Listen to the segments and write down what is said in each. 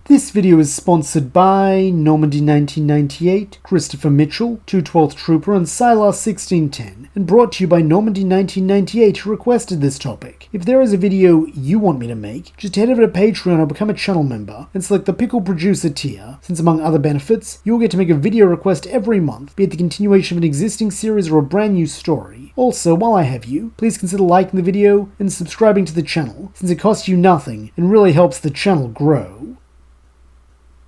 This video is sponsored by Normandy 1998, Christopher Mitchell, 212th Trooper, and Silas 1610, and brought to you by Normandy 1998 who requested this topic. If there is a video you want me to make, just head over to Patreon or become a channel member, and select the Pickled Producer tier, since among other benefits, you'll get to make a video request every month, be it the continuation of an existing series or a brand new story. Also, while I have you, please consider liking the video and subscribing to the channel, since it costs you nothing and really helps the channel grow.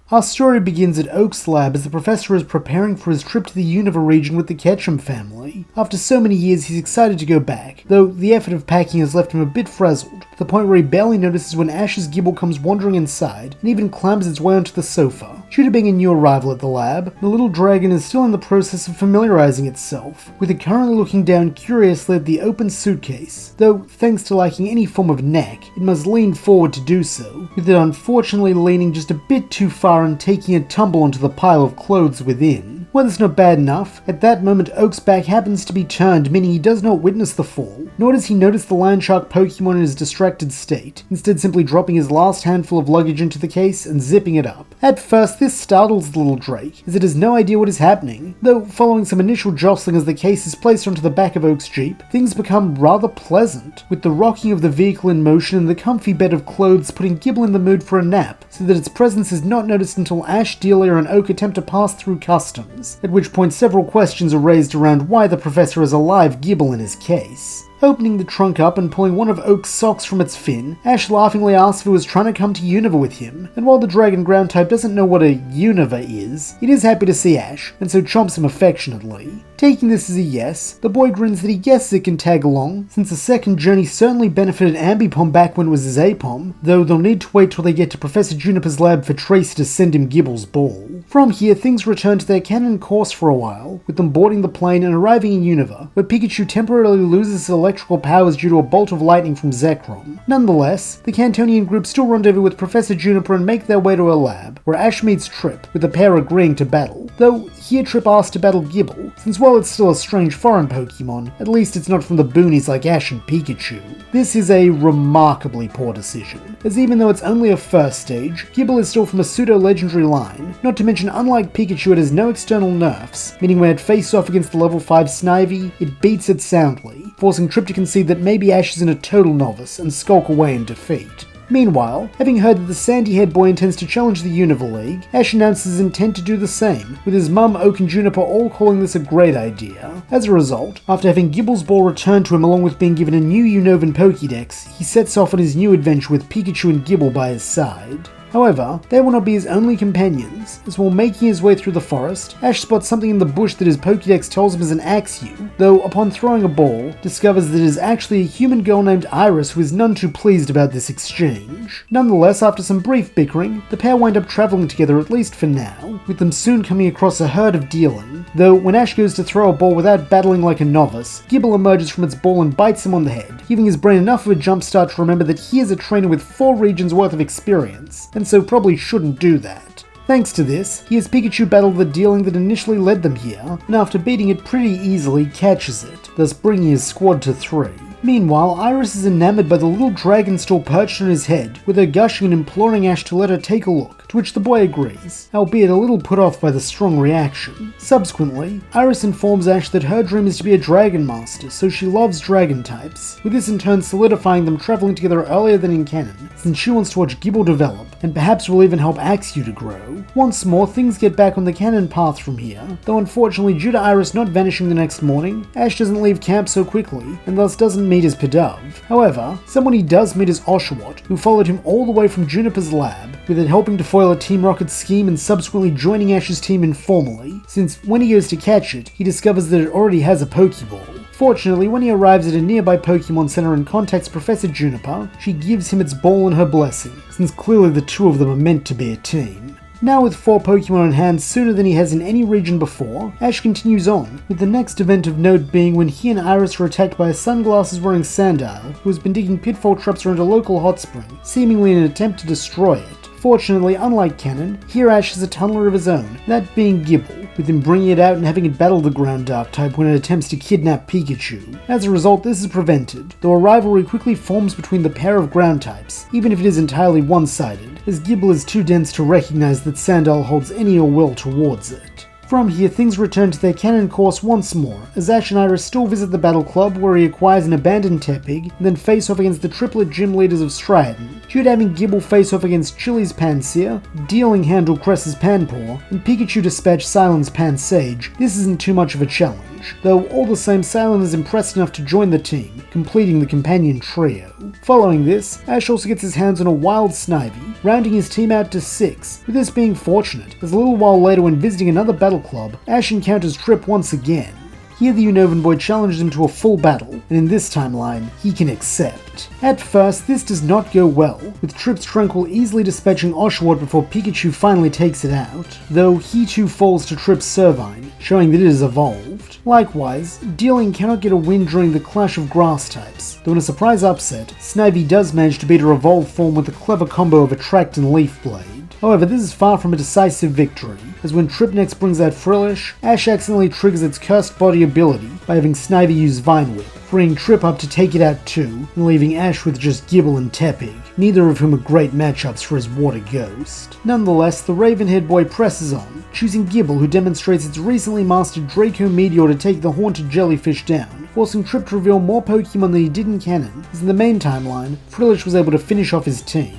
Our story begins at Oak's lab as the professor is preparing for his trip to the Unova region with the Ketchum family. After so many years, he's excited to go back, though the effort of packing has left him a bit frazzled, to the point where he barely notices when Ash's Gible comes wandering inside and even climbs its way onto the sofa. Due to being a new arrival at the lab, the little dragon is still in the process of familiarizing itself, with it currently looking down curiously at the open suitcase, though thanks to lacking any form of neck, it must lean forward to do so, with it unfortunately leaning just a bit too far and taking a tumble onto the pile of clothes within. Well, that's not bad enough. At that moment, Oak's back happens to be turned, meaning he does not witness the fall, nor does he notice the Lion Shark Pokemon in his distracted state, instead simply dropping his last handful of luggage into the case and zipping it up. At first, this startles the little Drake, as it has no idea what is happening, though following some initial jostling as the case is placed onto the back of Oak's Jeep, things become rather pleasant, with the rocking of the vehicle in motion and the comfy bed of clothes putting Gible in the mood for a nap, so that its presence is not noticed until Ash, Delia, and Oak attempt to pass through customs, at which point several questions are raised around why the professor has a live Gible in his case. Opening the trunk up and pulling one of Oak's socks from its fin, Ash laughingly asks if it was trying to come to Unova with him, and while the dragon ground type doesn't know what a Unova is, it is happy to see Ash, and so chomps him affectionately. Taking this as a yes, the boy grins that he guesses it can tag along, since the second journey certainly benefited Ambipom back when it was his Apom, though they'll need to wait till they get to Professor Juniper's lab for Tracy to send him Gible's ball. From here, things return to their canon course for a while, with them boarding the plane and arriving in Unova, where Pikachu temporarily loses his electrical powers due to a bolt of lightning from Zekrom. Nonetheless, the Cantonian group still rendezvous with Professor Juniper and make their way to her lab, where Ash meets Trip, with the pair agreeing to battle, though here Trip asks to battle Gible, since while it's still a strange foreign Pokemon, at least it's not from the boonies like Ash and Pikachu. This is a remarkably poor decision, as even though it's only a first stage, Gible is still from a pseudo-legendary line, not to mention unlike Pikachu it has no external nerfs, meaning when it faces off against the level 5 Snivy, it beats it soundly, forcing Trip to concede that maybe Ash isn't a total novice and skulk away in defeat. Meanwhile, having heard that the sandy-haired boy intends to challenge the Unova League, Ash announces his intent to do the same, with his mum, Oak, and Juniper all calling this a great idea. As a result, after having Gible's ball returned to him along with being given a new Unovan Pokédex, he sets off on his new adventure with Pikachu and Gible by his side. However, they will not be his only companions, as while making his way through the forest, Ash spots something in the bush that his Pokédex tells him is an Axew, though upon throwing a ball, discovers that it is actually a human girl named Iris who is none too pleased about this exchange. Nonetheless, after some brief bickering, the pair wind up travelling together at least for now, with them soon coming across a herd of dealing, though when Ash goes to throw a ball without battling like a novice, Gible emerges from its ball and bites him on the head, giving his brain enough of a jumpstart to remember that he is a trainer with 4 regions worth of experience, and so probably shouldn't do that. Thanks to this, he has Pikachu battle the dealing that initially led them here, and after beating it pretty easily, catches it, thus bringing his squad to 3. Meanwhile, Iris is enamored by the little dragon still perched on his head, with her gushing and imploring Ash to let her take a look, to which the boy agrees, albeit a little put off by the strong reaction. Subsequently, Iris informs Ash that her dream is to be a dragon master, so she loves dragon types, with this in turn solidifying them travelling together earlier than in canon, since she wants to watch Gible develop, and perhaps will even help Axew to grow. Once more, things get back on the canon path from here, though unfortunately due to Iris not vanishing the next morning, Ash doesn't leave camp so quickly, and thus doesn't meet his Pidove. However, someone he does meet is Oshawott, who followed him all the way from Juniper's lab, with it helping to foil a Team Rocket scheme and subsequently joining Ash's team informally, since when he goes to catch it, he discovers that it already has a Pokeball. Fortunately, when he arrives at a nearby Pokemon Center and contacts Professor Juniper, she gives him its ball and her blessing, since clearly the two of them are meant to be a team. Now with 4 Pokemon in hand sooner than he has in any region before, Ash continues on, with the next event of note being when he and Iris are attacked by a sunglasses-wearing Sandile, who has been digging pitfall traps around a local hot spring, seemingly in an attempt to destroy it. Unfortunately, unlike Cannon, here Ash has a tunneler of his own, that being Gible, with him bringing it out and having it battle the ground dark type when it attempts to kidnap Pikachu. As a result, this is prevented, though a rivalry quickly forms between the pair of ground types, even if it is entirely one-sided, as Gible is too dense to recognize that Sandile holds any ill will towards it. From here, things return to their canon course once more, as Ash and Iris still visit the Battle Club where he acquires an abandoned Tepig, and then face off against the triplet gym leaders of Striaton, due to having Gible face off against Chili's Pansear, Dealing handle Cress's Panpour, and Pikachu dispatch Silent's Pansage. This isn't too much of a challenge, though all the same Silent is impressed enough to join the team, completing the companion trio. Following this, Ash also gets his hands on a wild Snivy, rounding his team out to 6, with this being fortunate, as a little while later when visiting another Battle Club, Ash encounters Trip once again. Here the Unovan boy challenges him to a full battle, and in this timeline, he can accept. At first, this does not go well, with Trip's Tranquil easily dispatching Oshawott before Pikachu finally takes it out, though he too falls to Trip's Servine, showing that it is evolved. Likewise, Dealing cannot get a win during the clash of grass types, though in a surprise upset, Snivy does manage to beat a evolved form with a clever combo of Attract and Leaf Blade. However, this is far from a decisive victory, as when Trip next brings out Frillish, Ash accidentally triggers its cursed body ability by having Snivy use Vine Whip, freeing Trip up to take it out too, and leaving Ash with just Gible and Tepig, neither of whom are great matchups for his Water Ghost. Nonetheless, the Raven-haired boy presses on, choosing Gible, who demonstrates its recently mastered Draco Meteor to take the haunted jellyfish down, forcing Trip to reveal more Pokemon than he did in canon, as in the main timeline, Frillish was able to finish off his team.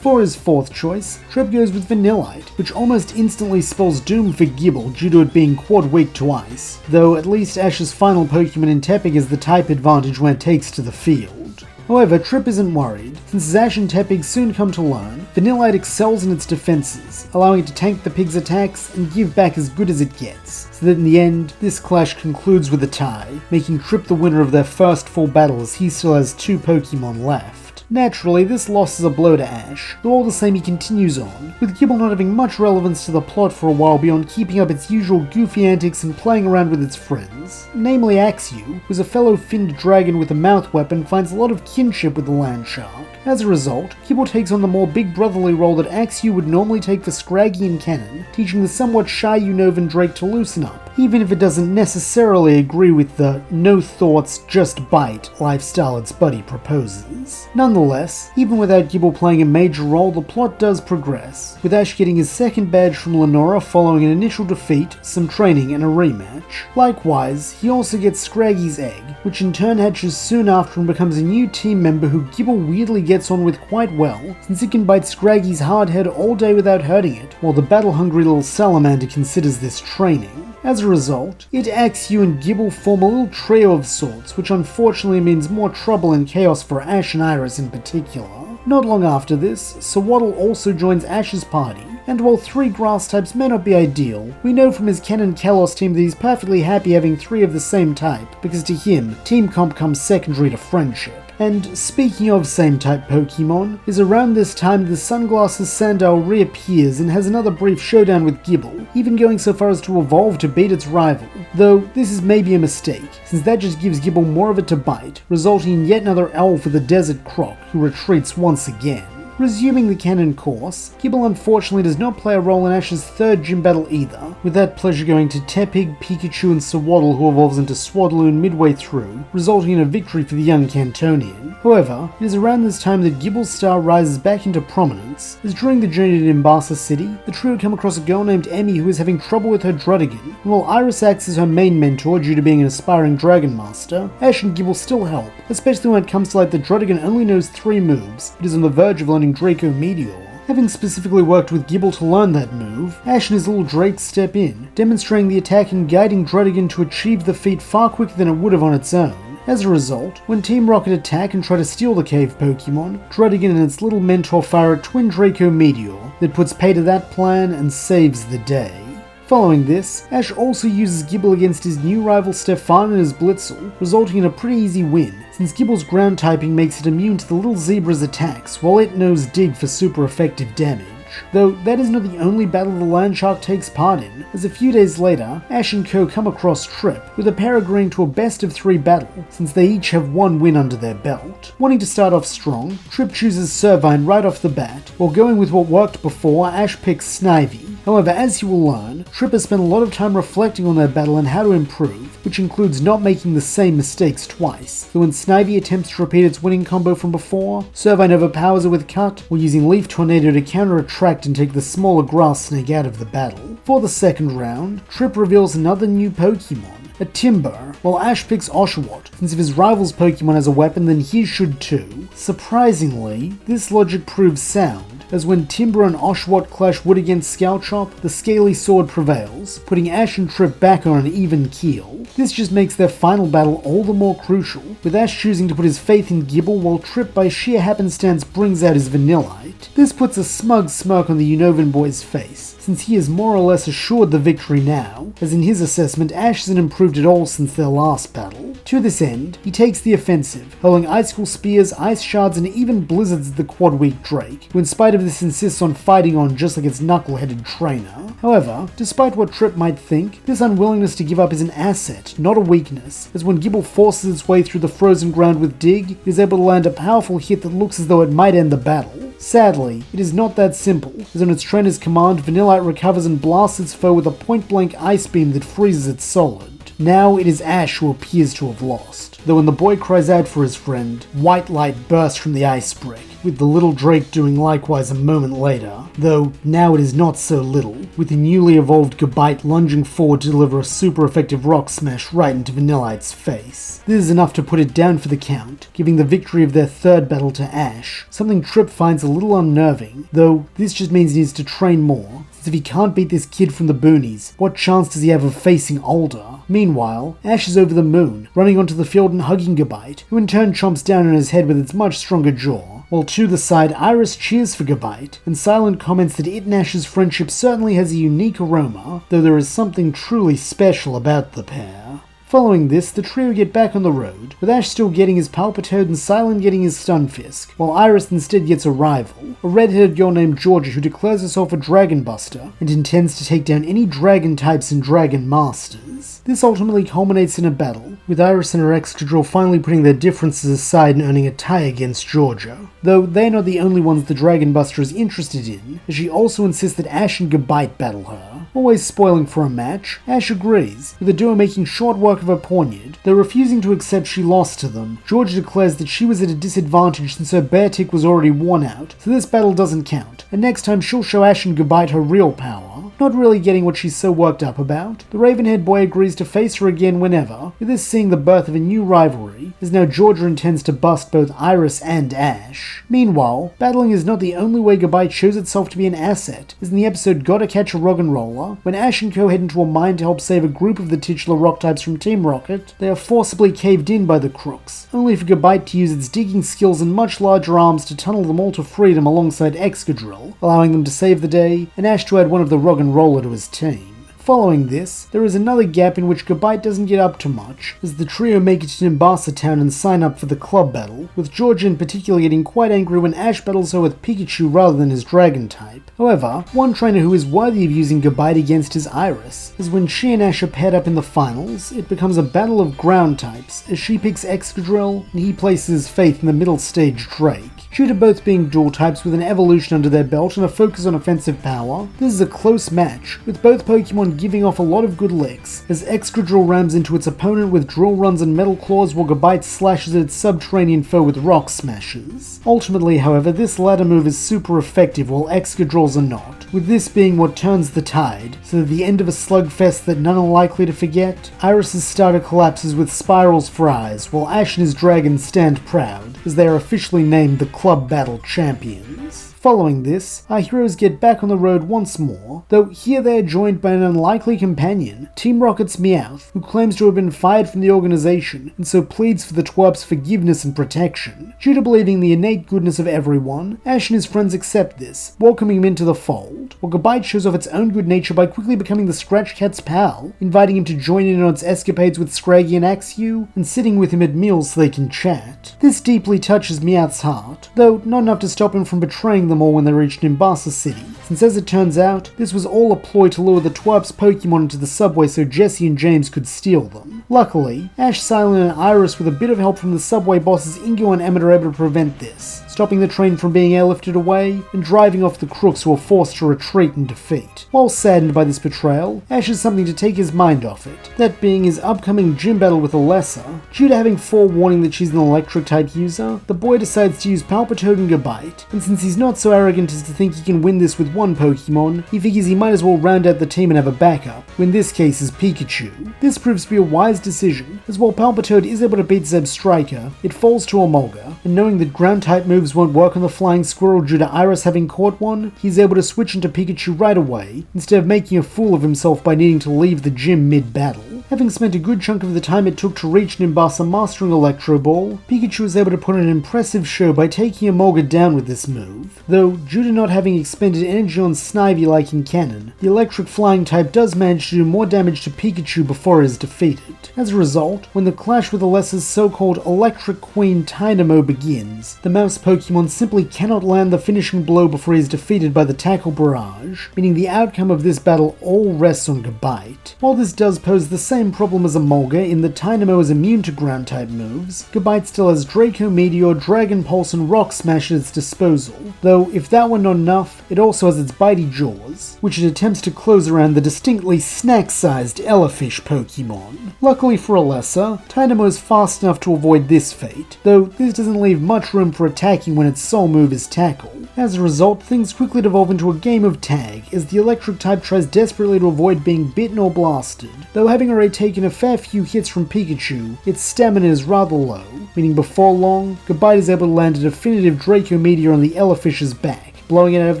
For his fourth choice, Trip goes with Vanillite, which almost instantly spells doom for Gible due to it being quad weak to ice, though at least Ash's final Pokemon in Tepig is the type advantage when it takes to the field. However, Trip isn't worried, since as Ash and Tepig soon come to learn, Vanillite excels in its defenses, allowing it to tank the pig's attacks and give back as good as it gets, so that in the end, this clash concludes with a tie, making Trip the winner of their first full battle as he still has 2 Pokemon left. Naturally, this loss is a blow to Ash, though all the same he continues on, with Gible not having much relevance to the plot for a while beyond keeping up its usual goofy antics and playing around with its friends. Namely Axew, who's a fellow finned dragon with a mouth weapon, finds a lot of kinship with the land shark. As a result, Gible takes on the more big brotherly role that Axew would normally take for Scraggy and Cannon, teaching the somewhat shy Unovan Drake to loosen up, even if it doesn't necessarily agree with the no thoughts, just bite lifestyle its buddy proposes. Nonetheless, even without Gible playing a major role, the plot does progress, with Ash getting his second badge from Lenora following an initial defeat, some training, and a rematch. Likewise, he also gets Scraggy's egg, which in turn hatches soon after and becomes a new team member who Gible weirdly gets on with quite well, since it can bite Scraggy's hard head all day without hurting it, while the battle-hungry little salamander considers this training. As a result, Axew and Gible form a little trio of sorts, which unfortunately means more trouble and chaos for Ash and Iris in particular. Not long after this, Sawaddle also joins Ash's party, and while 3 grass types may not be ideal, we know from his Canon Kalos team that he's perfectly happy having 3 of the same type, because to him, team comp comes secondary to friendship. And speaking of same-type Pokemon, is around this time the Sunglasses Sandile reappears and has another brief showdown with Gible, even going so far as to evolve to beat its rival, though this is maybe a mistake, since that just gives Gible more of it to bite, resulting in yet another elf with a desert croc who retreats once again. Resuming the canon course, Gible unfortunately does not play a role in Ash's third gym battle either, with that pleasure going to Tepig, Pikachu and Sawaddle, who evolves into Swadloon midway through, resulting in a victory for the young Cantonian. However, it is around this time that Gible's star rises back into prominence, as during the journey to Nimbasa City, the trio come across a girl named Emmy who is having trouble with her Drudigan, and while Iris acts as her main mentor due to being an aspiring Dragon Master, Ash and Gible still help, especially when it comes to the Drudigan only knows 3 moves, it is on the verge of learning Draco Meteor. Having specifically worked with Gible to learn that move, Ash and his little Drake step in, demonstrating the attack and guiding Drudigan to achieve the feat far quicker than it would have on its own. As a result, when Team Rocket attack and try to steal the cave Pokemon, Drudigan and its little mentor fire a twin Draco Meteor that puts pay to that plan and saves the day. Following this, Ash also uses Gible against his new rival Stefan and his Blitzel, resulting in a pretty easy win, since Gible's ground typing makes it immune to the little zebra's attacks, while it knows Dig for super effective damage. Though that is not the only battle the Land Shark takes part in, as a few days later, Ash and co come across Trip, with the pair agreeing to a best-of-3 battle, since they each have one win under their belt. Wanting to start off strong, Trip chooses Servine right off the bat, while going with what worked before, Ash picks Snivy. However, as you will learn, Trip has spent a lot of time reflecting on their battle and how to improve, which includes not making the same mistakes twice. So when Snivy attempts to repeat its winning combo from before, Servine overpowers it with Cut, while using Leaf Tornado to counter-attract and take the smaller grass snake out of the battle. For the second round, Trip reveals another new Pokemon, a Timber, while Ash picks Oshawott, since if his rival's Pokemon has a weapon then he should too. Surprisingly, this logic proves sound, as when Timber and Oshawott clash wood against Scoutchop, the Scaly Sword prevails, putting Ash and Trip back on an even keel. This just makes their final battle all the more crucial, with Ash choosing to put his faith in Gible while Trip by sheer happenstance brings out his Vanillite. This puts a smug smirk on the Unovan boy's face, since he is more or less assured the victory now, as in his assessment Ash hasn't improved at all since their last battle. To this end, he takes the offensive, hurling Icicle Spears, Ice Shards and even Blizzards at the Quad-Weak Drake, who in spite of this insists on fighting on just like its knuckle-headed trainer. However, despite what Trip might think, this unwillingness to give up is an asset, not a weakness, as when Gible forces its way through the frozen ground with Dig, it is able to land a powerful hit that looks as though it might end the battle. Sadly, it is not that simple, as on its trainer's command, Vanillite recovers and blasts its foe with a point-blank ice beam that freezes it solid. Now it is Ash who appears to have lost, though when the boy cries out for his friend, white light bursts from the ice brick, with the little Drake doing likewise a moment later, though now it is not so little, with the newly evolved Gabite lunging forward to deliver a super effective rock smash right into Vanillite's face. This is enough to put it down for the count, giving the victory of their third battle to Ash, something Trip finds a little unnerving, though this just means he needs to train more, since if he can't beat this kid from the boonies, what chance does he have of facing older? Meanwhile, Ash is over the moon, running onto the field and hugging Gabite, who in turn chomps down on his head with its much stronger jaw, while to the side Iris cheers for Gabite, and Silent comments that it and Ash's friendship certainly has a unique aroma, though there is something truly special about the pair. Following this, the trio get back on the road, with Ash still getting his Palpitoad and Silent getting his Stunfisk, while Iris instead gets a rival, a red-headed girl named Georgia who declares herself a Dragon Buster, and intends to take down any Dragon types and Dragon Masters. This ultimately culminates in a battle, with Iris and her Excadrill finally putting their differences aside and earning a tie against Georgia. Though they're not the only ones the Dragon Buster is interested in, as she also insists that Ash and Gabite battle her. Always spoiling for a match, Ash agrees, with the duo making short work of her Pawniard, though refusing to accept she lost to them. Georgia declares that she was at a disadvantage since her Beartick was already worn out, so this battle doesn't count, and next time she'll show Ash and Gabite her real power. Not really getting what she's so worked up about, the Ravenhead boy agrees to face her again whenever, with this seeing the birth of a new rivalry, as now Georgia intends to bust both Iris and Ash. Meanwhile, battling is not the only way Gabite shows itself to be an asset, as in the episode Gotta Catch a Roggenrola, when Ash and co head into a mine to help save a group of the titular rock types from Team Rocket, they are forcibly caved in by the crooks, only for Gabite to use its digging skills and much larger arms to tunnel them all to freedom alongside Excadrill, allowing them to save the day, and Ash to add one of the Roggenrola to his team. Following this, there is another gap in which Gabite doesn't get up to much, as the trio make it to Nimbasa Town and sign up for the club battle, with Georgia in particular getting quite angry when Ash battles her with Pikachu rather than his dragon type. However, one trainer who is worthy of using Gabite against is Iris, as when she and Ash are paired up in the finals, it becomes a battle of ground types, as she picks Excadrill and he places his faith in the middle stage Drake. Due to both being dual types with an evolution under their belt and a focus on offensive power, this is a close match, with both Pokemon giving off a lot of good licks, as Excadrill rams into its opponent with Drill Runs and Metal Claws while Gabite slashes at its subterranean foe with Rock Smashes. Ultimately, however, this latter move is super effective while Excadrill's are not, with this being what turns the tide, so at the end of a slugfest that none are likely to forget, Iris's starter collapses with spirals for eyes, while Ash and his dragon stand proud, as they are officially named the Club Battle Champions. Following this, our heroes get back on the road once more, though here they are joined by an unlikely companion, Team Rocket's Meowth, who claims to have been fired from the organization and so pleads for the twerp's forgiveness and protection. Due to believing the innate goodness of everyone, Ash and his friends accept this, welcoming him into the fold, while Gabite shows off its own good nature by quickly becoming the Scratch Cat's pal, inviting him to join in on its escapades with Scraggy and Axew, and sitting with him at meals so they can chat. This deeply touches Meowth's heart, though not enough to stop him from betraying them all when they reached Nimbasa City, since as it turns out, this was all a ploy to lure the twerp's Pokemon into the subway so Jesse and James could steal them. Luckily, Ash, Silent, and Iris, with a bit of help from the subway bosses Ingo and Emmett, are able to prevent this, stopping the train from being airlifted away and driving off the crooks who are forced to retreat in defeat. While saddened by this betrayal, Ash has something to take his mind off it, that being his upcoming gym battle with Alessa. Due to having forewarning that she's an electric-type user, the boy decides to use Palpitoad and Gabite, and since he's not so arrogant as to think he can win this with one Pokemon, he figures he might as well round out the team and have a backup, who in this case is Pikachu. This proves to be a wise decision, as while Palpitoad is able to beat Zeb's Striker, it falls to Emolga, and knowing that ground-type moves won't work on the Flying Squirrel due to Iris having caught one, he's able to switch into Pikachu right away, instead of making a fool of himself by needing to leave the gym mid-battle. Having spent a good chunk of the time it took to reach Nimbasa mastering Electro Ball, Pikachu was able to put on an impressive show by taking Emolga down with this move, though due to not having expended energy on Snivy like in canon, the electric flying type does manage to do more damage to Pikachu before it is defeated. As a result, when the clash with Alessa's so-called Electric Queen Dynamo begins, the mouse Pokemon simply cannot land the finishing blow before he is defeated by the Tackle Barrage, meaning the outcome of this battle all rests on Gabite. While this does pose the same problem as Emolga in that Dynamo is immune to ground-type moves, Gabite still has Draco Meteor, Dragon Pulse, and Rock Smash at its disposal, though if that were not enough, it also has its Bitey Jaws, which it attempts to close around the distinctly snack-sized Elefish Pokemon. Luckily for Alessa, Dynamo is fast enough to avoid this fate, though this doesn't leave much room for attacking when its sole move is Tackle. As a result, things quickly devolve into a game of tag, as the electric type tries desperately to avoid being bitten or blasted, though having already taken a fair few hits from Pikachu, its stamina is rather low, meaning before long, Gabite is able to land a definitive Draco Meteor on the Elefish's back, blowing it out of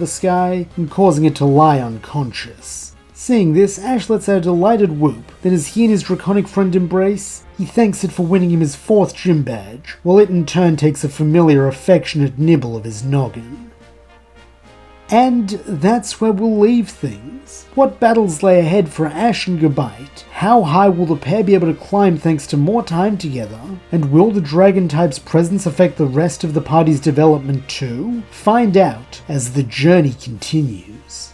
the sky and causing it to lie unconscious. Seeing this, Ash lets out a delighted whoop, then as he and his draconic friend embrace, he thanks it for winning him his 4th gym badge, while it in turn takes a familiar affectionate nibble of his noggin. And that's where we'll leave things. What battles lay ahead for Ash and Gabite? How high will the pair be able to climb thanks to more time together? And will the dragon type's presence affect the rest of the party's development too? Find out as the journey continues.